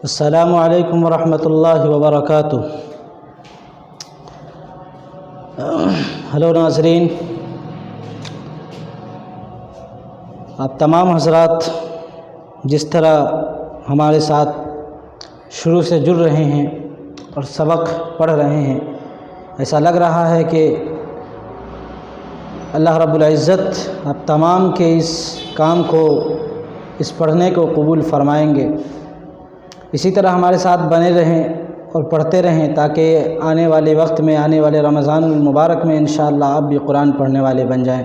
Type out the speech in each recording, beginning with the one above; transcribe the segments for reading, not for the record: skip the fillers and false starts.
السلام علیکم ورحمۃ اللہ وبرکاتہ۔ ہلو ناظرین، آپ تمام حضرات جس طرح ہمارے ساتھ شروع سے جڑ رہے ہیں اور سبق پڑھ رہے ہیں، ایسا لگ رہا ہے کہ اللہ رب العزت آپ تمام کے اس کام کو، اس پڑھنے کو قبول فرمائیں گے۔ اسی طرح ہمارے ساتھ بنے رہیں اور پڑھتے رہیں تاکہ آنے والے وقت میں، آنے والے رمضان المبارک میں انشاءاللہ آپ بھی قرآن پڑھنے والے بن جائیں۔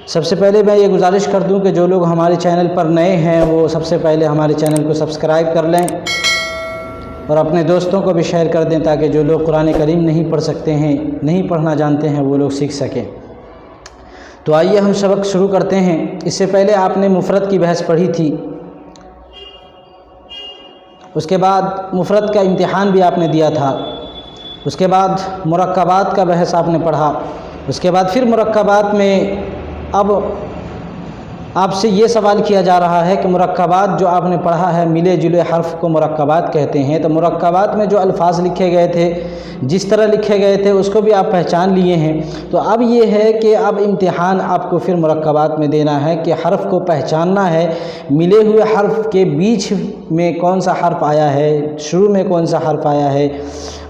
سب سے پہلے میں یہ گزارش کر دوں کہ جو لوگ ہمارے چینل پر نئے ہیں وہ سب سے پہلے ہمارے چینل کو سبسکرائب کر لیں اور اپنے دوستوں کو بھی شیئر کر دیں تاکہ جو لوگ قرآن کریم نہیں پڑھ سکتے ہیں، نہیں پڑھنا جانتے ہیں، وہ لوگ سیکھ سکیں۔ تو آئیے ہم سبق شروع کرتے ہیں۔ اس سے پہلے آپ نے مفرد کی بحث پڑھی تھی، اس کے بعد مفرد کا امتحان بھی آپ نے دیا تھا، اس کے بعد مرکبات کا بحث آپ نے پڑھا، اس کے بعد پھر مرکبات میں اب آپ سے یہ سوال کیا جا رہا ہے کہ مرکبات جو آپ نے پڑھا ہے، ملے جلے حرف کو مرکبات کہتے ہیں، تو مرکبات میں جو الفاظ لکھے گئے تھے، جس طرح لکھے گئے تھے اس کو بھی آپ پہچان لیے ہیں۔ تو اب یہ ہے کہ اب امتحان آپ کو پھر مرکبات میں دینا ہے کہ حرف کو پہچاننا ہے، ملے ہوئے حرف کے بیچ میں کون سا حرف آیا ہے، شروع میں کون سا حرف آیا ہے،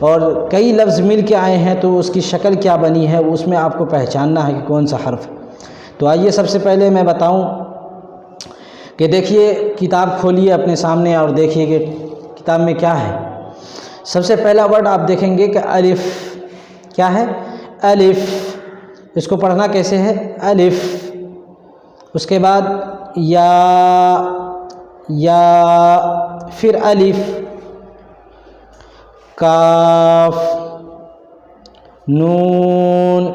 اور کئی لفظ مل کے آئے ہیں تو اس کی شکل کیا بنی ہے، اس میں آپ کو پہچاننا ہے کہ کون سا حرف۔ تو آئیے سب سے پہلے میں بتاؤں کہ دیکھیے، کتاب کھولیے اپنے سامنے اور دیکھیے کہ کتاب میں کیا ہے۔ سب سے پہلا ورڈ آپ دیکھیں گے کہ الف۔ کیا ہے؟ الف۔ اس کو پڑھنا کیسے ہے؟ الف۔ اس کے بعد یا، پھر الف، کاف، نون،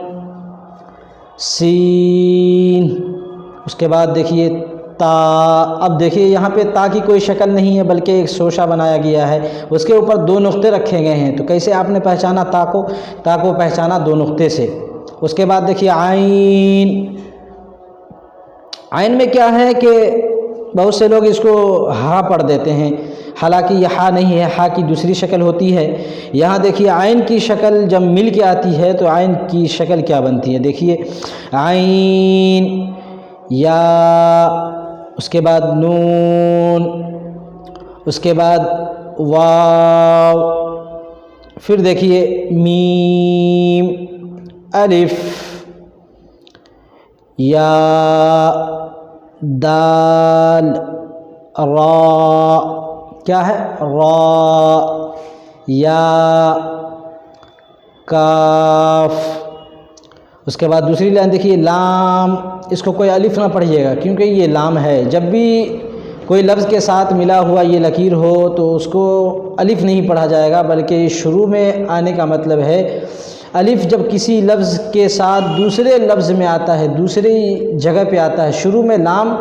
سین، اس کے بعد دیکھیے تا۔ اب دیکھیے یہاں پہ تا کی کوئی شکل نہیں ہے بلکہ ایک شوشہ بنایا گیا ہے، اس کے اوپر دو نقطے رکھے گئے ہیں۔ تو کیسے آپ نے پہچانا تا کو؟ تا کو پہچانا دو نقطے سے۔ اس کے بعد دیکھیے عین۔ عین میں کیا ہے کہ بہت سے لوگ اس کو ہا پڑھ دیتے ہیں، حالانکہ یہ ہا نہیں ہے، ہا کی دوسری شکل ہوتی ہے۔ یہاں دیکھیے عین کی شکل جب مل کے آتی ہے تو عین کی شکل کیا بنتی ہے، دیکھیے عین، یا، اس کے بعد نون، اس کے بعد واو، پھر دیکھیے میم، الف، یا، دال، را، کیا ہے؟ را، یا، کاف۔ اس کے بعد دوسری لائن دیکھیے لام۔ اس کو کوئی الف نہ پڑھیے گا کیونکہ یہ لام ہے۔ جب بھی کوئی لفظ کے ساتھ ملا ہوا یہ لکیر ہو تو اس کو الف نہیں پڑھا جائے گا، بلکہ شروع میں آنے کا مطلب ہے الف جب کسی لفظ کے ساتھ دوسرے لفظ میں آتا ہے، دوسری جگہ پہ آتا ہے، شروع میں لام،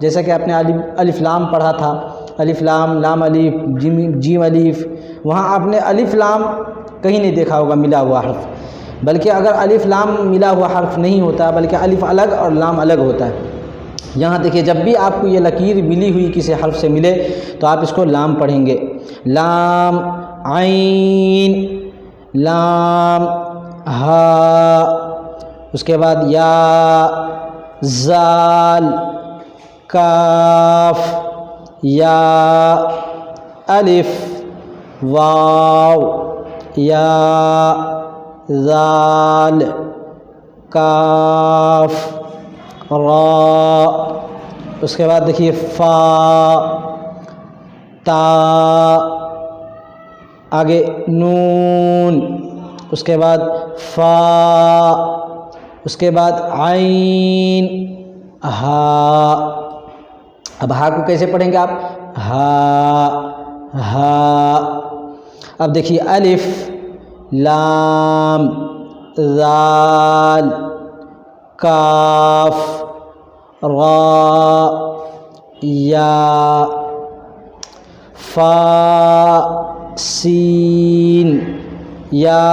جیسا کہ آپ نے الف لام پڑھا تھا، الف لام، لام الف، جیم الف، وہاں آپ نے الف لام کہیں نہیں دیکھا ہوگا ملا ہوا حرف، بلکہ اگر الف لام ملا ہوا حرف نہیں ہوتا بلکہ الف الگ اور لام الگ ہوتا ہے۔ یہاں دیکھیے جب بھی آپ کو یہ لکیر ملی ہوئی کسی حرف سے ملے تو آپ اس کو لام پڑھیں گے۔ لام، عین، لام، ہا، اس کے بعد یا، زال، کاف، یا، الف، واو، یا، زال، کاف، را، اس کے بعد دیکھیے فا، تا، آگے نون، اس کے بعد فا، اس کے بعد عین، ہا۔ اب ہا کو کیسے پڑھیں گے آپ؟ ہا۔ اب دیکھیے الف، لام، زال، کاف، را، یا، فا، سین، یا،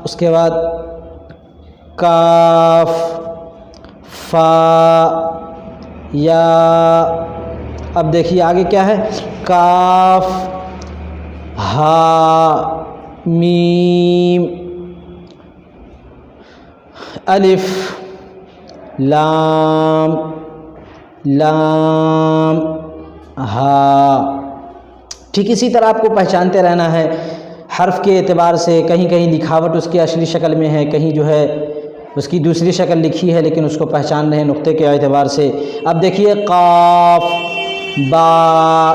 اس کے بعد کاف، فا، یا، اب دیکھیے آگے کیا ہے، کاف ہا میم الف لام لام ہا۔ ٹھیک اسی طرح آپ کو پہچانتے رہنا ہے حرف کے اعتبار سے، کہیں کہیں لکھاوٹ اس کی اصلی شکل میں ہے، کہیں جو ہے اس کی دوسری شکل لکھی ہے، لیکن اس کو پہچان رہے ہیں نقطے کے اعتبار سے۔ اب دیکھیے قاف با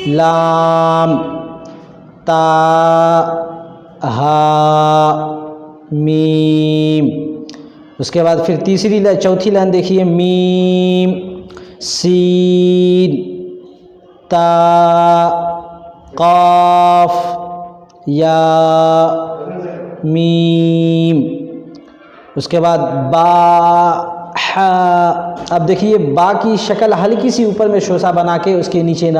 لام تا ہا میم، اس کے بعد پھر چوتھی لائن دیکھیے، میم سین تا قاف یا میم، اس کے بعد با ہا۔ اب دیکھیے با کی شکل ہلکی سی اوپر میں شوسا بنا کے اس کے نیچے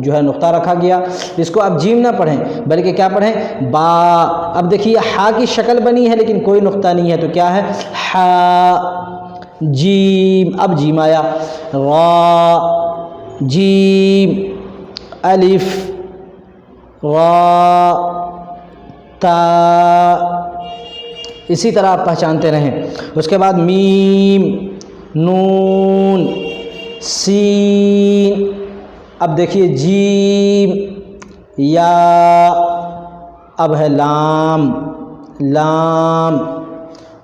جو ہے نقطہ رکھا گیا، اس کو آپ جیم نہ پڑھیں بلکہ کیا پڑھیں، با۔ اب دیکھیے ہا کی شکل بنی ہے لیکن کوئی نقطہ نہیں ہے، تو کیا ہے، ہا جیم۔ اب جیم آیا، را جیم الف را تا، اسی طرح آپ پہچانتے رہیں۔ اس کے بعد میم نون سین، اب دیکھیے جیم یا، اب ہے لام لام،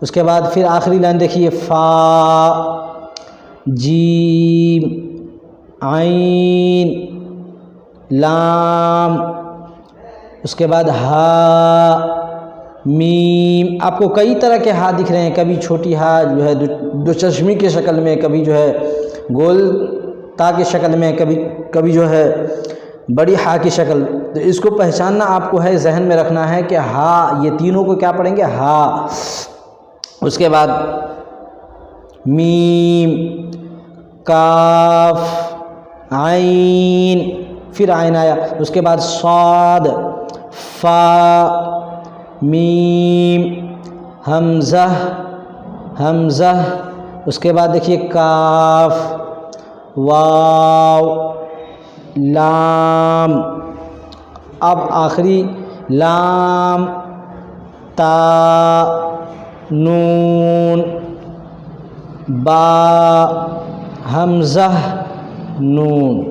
اس کے بعد پھر آخری لائن دیکھیے، فا جیم عین لام، اس کے بعد ہا میم۔ آپ کو کئی طرح کے ہا دکھ رہے ہیں، کبھی چھوٹی ہا جو ہے دو چشمی کے شکل میں، کبھی جو ہے گول تا کی شکل میں، کبھی جو ہے بڑی ہا کی شکل۔ تو اس کو پہچاننا آپ کو ہے، ذہن میں رکھنا ہے کہ ہا، یہ تینوں کو کیا پڑھیں گے، ہا۔ اس کے بعد میم کاف عین، پھر عین آیا، اس کے بعد صاد فا میم حمزہ حمزہ، اس کے بعد دیکھیے کاف واو لام، اب آخری لام تا نون با حمزہ نون۔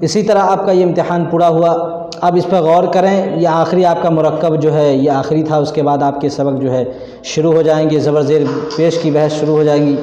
اسی طرح آپ کا یہ امتحان پورا ہوا۔ اب اس پہ غور کریں، یہ آخری آپ کا مرکب جو ہے یہ آخری تھا، اس کے بعد آپ کے سبق جو ہے شروع ہو جائیں گے، زبر زیر پیش کی بحث شروع ہو جائیں گی۔